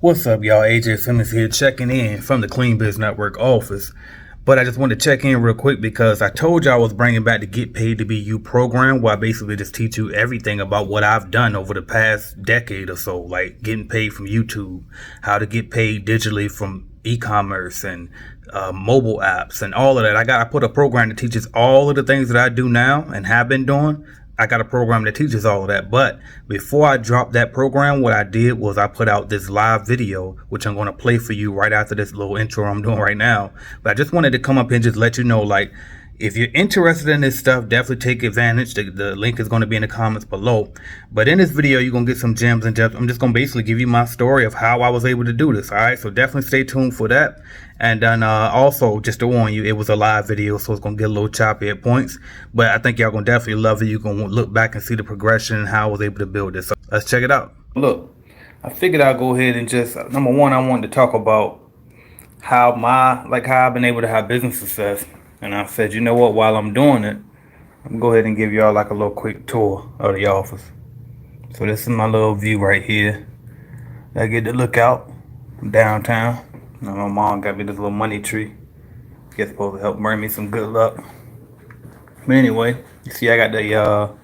What's up, y'all? AJ Simmons here, checking in from the Clean Biz Network office. But I just wanted to check in real quick because I told you I was bringing back the Get Paid to Be You program, where I basically just teach you everything about what I've done over the past decade or so, like getting paid from YouTube, how to get paid digitally from e-commerce and mobile apps and all of that. I put a program that teaches all of the things that I do now and have been doing. I got a program that teaches all of that. But before I dropped that program, what I did was I put out this live video, which I'm going to play for you right after this little intro I'm doing right now. But I just wanted to come up and just let you know, like, if you're interested in this stuff, definitely take advantage. The link is going to be in the comments below. But in this video, you're going to get some gems and gems. I'm just going to basically give you my story of how I was able to do this. All right. So definitely stay tuned for that. And then also, just to warn you, it was a live video, so it's going to get a little choppy at points. But I think y'all going to definitely love it. You're going to look back and see the progression and how I was able to build this. So let's check it out. Look, I figured I'd go ahead and just, number one, I wanted to talk about how I've been able to have business success. And I said, you know what, while I'm doing it, I'm gonna go ahead and give y'all like a little quick tour of the office. So this is my little view right here. I get to look out downtown. Now my mom got me this little money tree. Guess supposed to help bring me some good luck. But anyway, you see I got the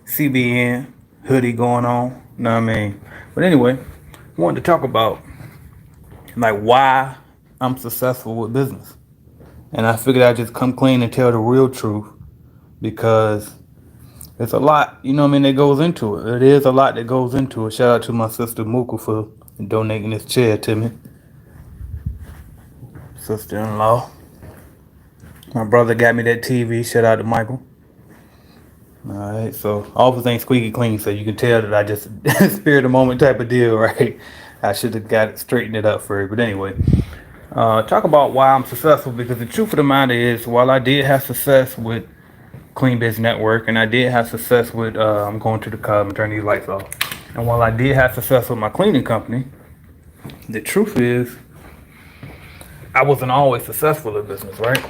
CBN hoodie going on. You know what I mean? But anyway, I wanted to talk about like why I'm successful with business. And I figured I'd just come clean and tell the real truth because it's a lot, you know what I mean, that goes into it. It is a lot that goes into it. Shout out to my sister Mooka for donating this chair to me. Sister-in-law. My brother got me that TV. Shout out to Michael. Alright, so office ain't squeaky clean, so you can tell that I just spirit the moment type of deal, right? I should have got it, straightened it up for you. But anyway. Talk about why I'm successful, because the truth of the matter is, while I did have success with Clean Biz Network and I did have success with I'm going to the car and turn these lights off, and while I did have success with my cleaning company, the truth is I wasn't always successful in business, right?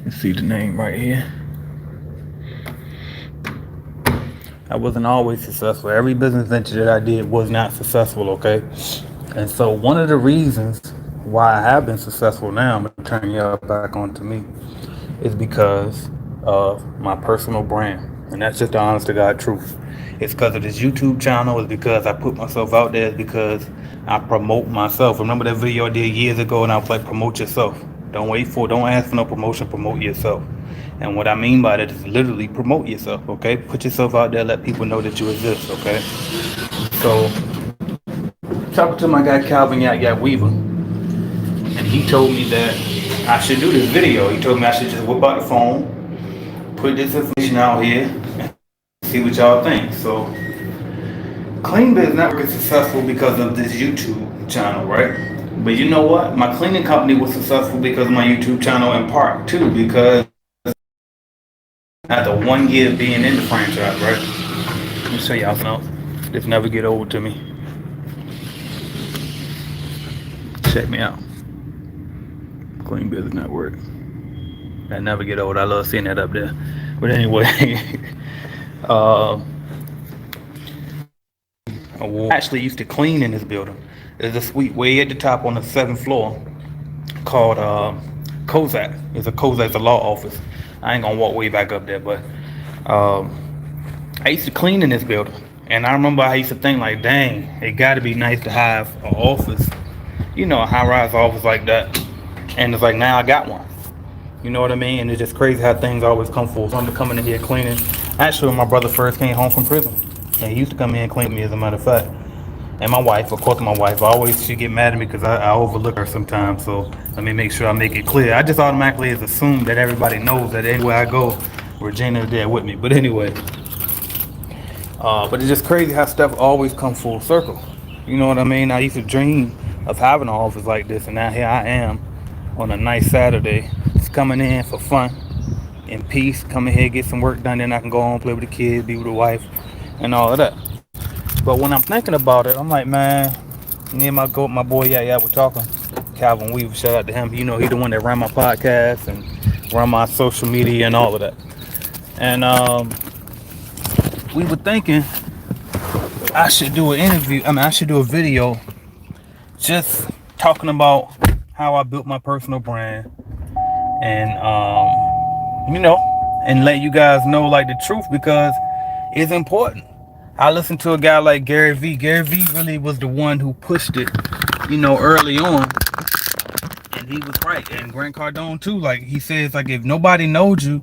You see the name right here. I wasn't always successful. Every business venture that I did was not successful, okay? And so one of the reasons why I have been successful now, I'm going to turn y'all back on to me, is because of my personal brand. And that's just the honest to God truth. It's because of this YouTube channel. It's because I put myself out there. It's because I promote myself. Remember that video I did years ago and I was like, promote yourself. Don't ask for no promotion, promote yourself. And what I mean by that is literally promote yourself, okay? Put yourself out there, let people know that you exist, okay? So, talking to my guy Calvin Yak Weaver, and he told me that I should do this video. He told me I should just whip out the phone, put this information out here, and see what y'all think. So, Clean Biz Network is successful because of this YouTube channel, right? But you know what? My cleaning company was successful because of my YouTube channel in part too, because after 1 year being in the franchise, right? Let me show y'all something. This never get old to me. Check me out. Clean Business Network. That never get old. I love seeing that up there. But anyway, I actually used to clean in this building. There's a suite way at the top on the 7th floor called Kozak. It's a law office. I ain't gonna walk way back up there, but I used to clean in this building. And I remember I used to think like, dang, it gotta be nice to have an office, you know, a high-rise office like that. And it's like, now I got one. You know what I mean? And it's just crazy how things always come full. So I'm coming in here cleaning. Actually, when my brother first came home from prison, and he used to come in and clean me, as a matter of fact. And my wife, of course, she get mad at me because I overlook her sometimes. So let me make sure I make it clear. I just automatically assume that everybody knows that anywhere I go, Regina is there with me. But anyway, but it's just crazy how stuff always comes full circle. You know what I mean? I used to dream of having an office like this, and now here I am on a nice Saturday, just coming in for fun, in peace, come in here, get some work done, then I can go home, play with the kids, be with the wife, and all of that. But when I'm thinking about it, I'm like, man, me and my boy we're talking. Calvin Weaver, shout out to him. You know, he the one that ran my podcast and run my social media and all of that. And we were thinking, I should do an interview. I should do a video just talking about how I built my personal brand, and and let you guys know like the truth, because it's important. I listened to a guy like Gary Vee. Gary Vee really was the one who pushed it, early on, and he was right. And Grant Cardone too. Like he says, like if nobody knows you,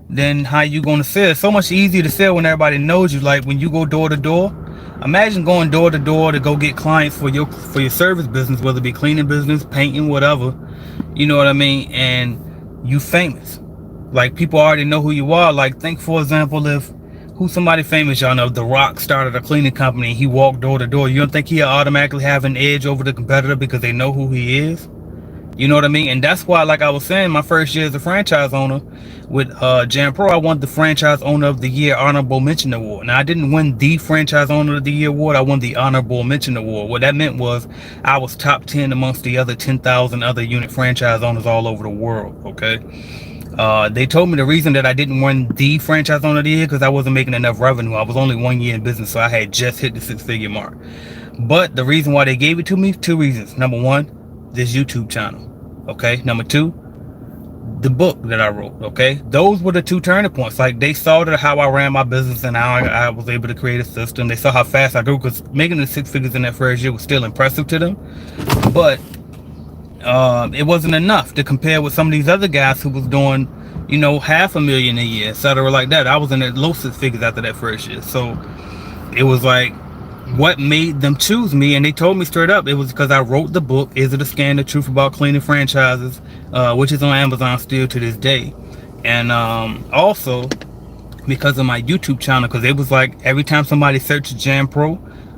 then how you gonna sell? It's so much easier to sell when everybody knows you. Like when you go door to door. Imagine going door to door to go get clients for your service business, whether it be cleaning business, painting, whatever. You know what I mean? And you famous. Like people already know who you are. Like think for example, if who's somebody famous y'all know, The Rock started a cleaning company and he walked door to door. You don't think he'll automatically have an edge over the competitor because they know who he is? You know what I mean? And that's why, like I was saying, my first year as a franchise owner with Jam Pro, I won the Franchise Owner of the Year Honorable Mention Award. Now, I didn't win the Franchise Owner of the Year award. I won the Honorable Mention Award. What that meant was I was top 10 amongst the other 10,000 other unit franchise owners all over the world, okay? They told me the reason that I didn't win the Franchise Owner of the Year because I wasn't making enough revenue. I was only 1 year in business, so I had just hit the six-figure mark. But the reason why they gave it to me, two reasons. Number one, this YouTube channel. Okay, number two, the book that I wrote. Okay, those were the two turning points. Like they saw that how I ran my business and how I was able to create a system. They saw how fast I grew, because making the six figures in that first year was still impressive to them, but it wasn't enough to compare with some of these other guys who was doing $500,000 a year, etc. like that. I was in the low six figures after that first year. So it was like, what made them choose me? And they told me straight up it was because I wrote the book, Is It a Scam? The Truth About Cleaning Franchises, which is on Amazon still to this day. And also because of my YouTube channel, because it was like every time somebody searches Jam Pro,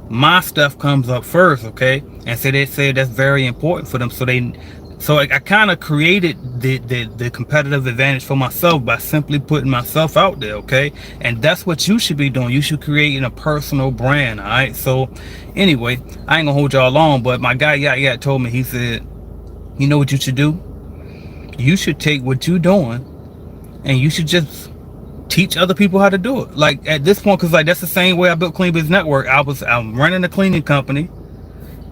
my stuff comes up first, okay? And so they say that's very important for them. So I kind of created the competitive advantage for myself by simply putting myself out there, okay? And that's what you should be doing. You should create a personal brand, all right? So anyway, I ain't gonna hold y'all long, but my guy Yat told me, he said, you know what you should do? You should take what you're doing and you should just teach other people how to do it. Like at this point, because like that's the same way I built Clean Biz Network. I'm running a cleaning company.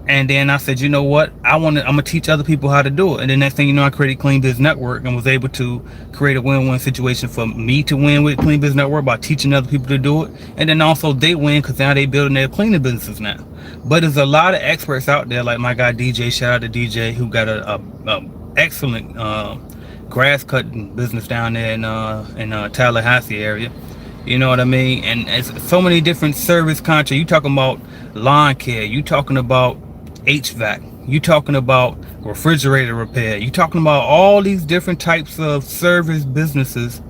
And then I said, you know what? I'm gonna teach other people how to do it. And the next thing you know, I created Clean Biz Network and was able to create a win-win situation for me to win with Clean Biz Network by teaching other people to do it. And then also they win because now they building their cleaning businesses now. But there's a lot of experts out there, like my guy DJ, shout out to DJ, who got a excellent grass cutting business down there in Tallahassee area. You know what I mean? And it's so many different service contracts. You talking about lawn care, you talking about HVAC, you talking about refrigerator repair, you talking about all these different types of service businesses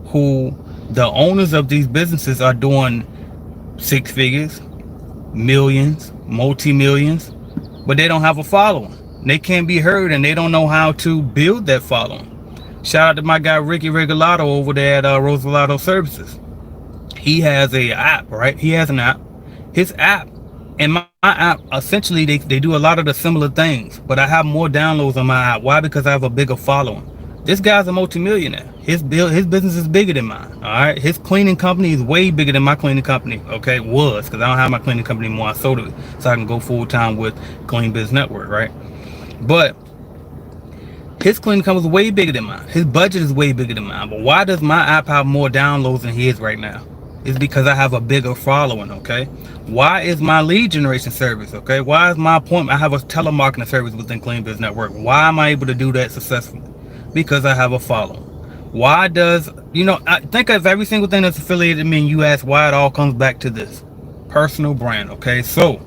who the owners of these businesses are doing six figures, millions, multi-millions, but they don't have a following. They can't be heard and they don't know how to build that following. Shout out to my guy Ricky Regalato over there at Rosalato Services. He has a app, right? He has an app. His app and my app, essentially they do a lot of the similar things, but I have more downloads on my app. Why? Because I have a bigger following. This guy's a multimillionaire. His business is bigger than mine. All right, his cleaning company is way bigger than my cleaning company. Okay, was, because I don't have my cleaning company anymore. I sold it so I can go full time with Clean Biz Network, right? But his cleaning company is way bigger than mine. His budget is way bigger than mine. But why does my app have more downloads than his right now? It's because I have a bigger following, okay? Why is my lead generation service, okay? Why is my appointment? I have a telemarketing service within Clean Biz Network. Why am I able to do that successfully? Because I have a following. Why does, I think of every single thing that's affiliated to me, and you ask why, it all comes back to this personal brand, okay? So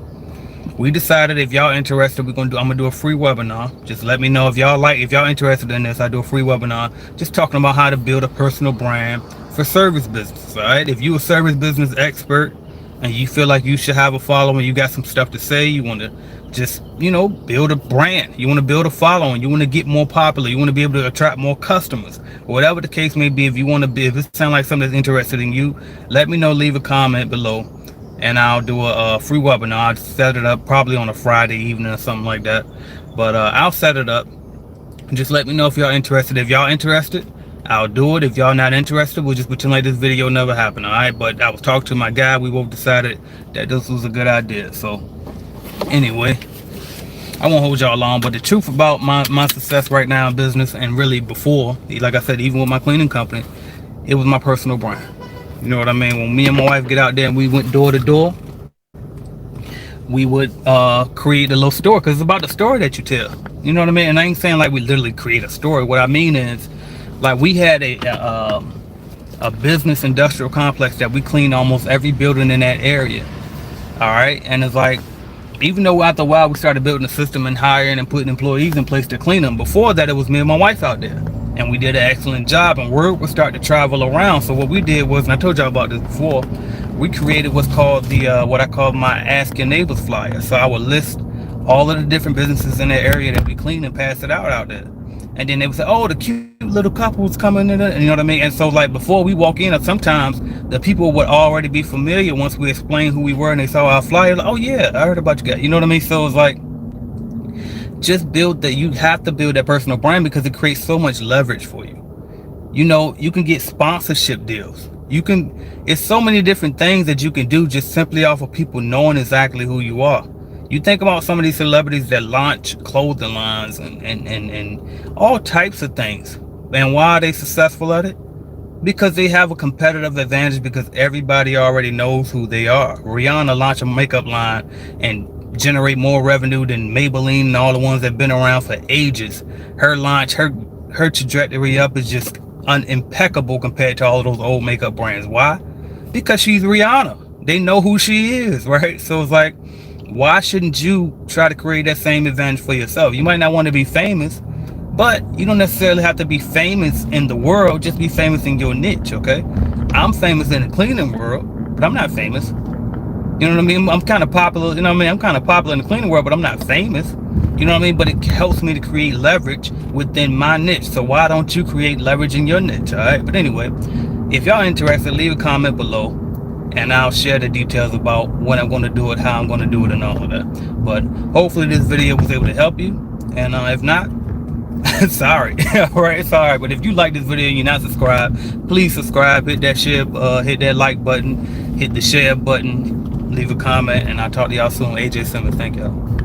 we decided if y'all interested, I'm gonna do a free webinar. Just let me know if y'all interested in this. I do a free webinar just talking about how to build a personal brand for service business. All right, if you a service business expert and you feel like you should have a following, you got some stuff to say, you want to just build a brand, you want to build a following, you want to get more popular, you want to be able to attract more customers, whatever the case may be. If it sounds like something that's interested in you, let me know. Leave a comment below and I'll do a free webinar. I'll set it up probably on a Friday evening or something like that, but I'll set it up. Just let me know if y'all interested. If y'all interested, I'll do it. If y'all not interested, we'll just pretend like this video never happened, all right? But I was talking to my guy. We both decided that this was a good idea. So anyway, I won't hold y'all long, but the truth about my success right now in business, and really before, like I said, even with my cleaning company, it was my personal brand. You know what I mean? When me and my wife get out there and we went door to door, we would create a little story, because it's about the story that you tell. You know what I mean? And I ain't saying like we literally create a story. What I mean is, like, we had a business industrial complex that we cleaned almost every building in that area. All right, and it's like, even though after a while we started building a system and hiring and putting employees in place to clean them, before that it was me and my wife out there, and we did an excellent job, and word would start to travel around. So what we did was, and I told y'all about this before, we created what's called the what I call my Ask Your Neighbors flyer. So I would list all of the different businesses in that area that we clean and pass it out there. And then they would say, oh, the cute little couple's coming in, and you know what I mean? And so, like, before we walk in, sometimes the people would already be familiar once we explained who we were and they saw our flyer, like, oh yeah, I heard about you guys. You know what I mean? So it's like, just build that. You have to build that personal brand, because it creates so much leverage for you. You know, you can get sponsorship deals. It's so many different things that you can do just simply off of people knowing exactly who you are. You think about some of these celebrities that launch clothing lines and all types of things. And why are they successful at it? Because they have a competitive advantage, because everybody already knows who they are. Rihanna launched a makeup line and generate more revenue than Maybelline and all the ones that have been around for ages. Her launch, her trajectory up is just impeccable compared to all of those old makeup brands. Why? Because she's Rihanna. They know who she is, right? So it's like, why shouldn't you try to create that same advantage for yourself? You might not want to be famous, but you don't necessarily have to be famous in the world. Just be famous in your niche, okay? I'm famous in the cleaning world, but I'm not famous. You know what I mean? I'm kind of popular, you know what I mean? I'm kind of popular in the cleaning world, but I'm not famous. You know what I mean? But it helps me to create leverage within my niche. So why don't you create leverage in your niche, all right? But anyway, if y'all interested, leave a comment below, and I'll share the details about when I'm going to do it, how I'm going to do it, and all of that. But hopefully this video was able to help you. And if not, sorry. All right, sorry. But if you like this video and you're not subscribed, please subscribe. Hit that share, hit that like button, hit the share button, leave a comment, and I'll talk to y'all soon. AJ Simmons, thank y'all.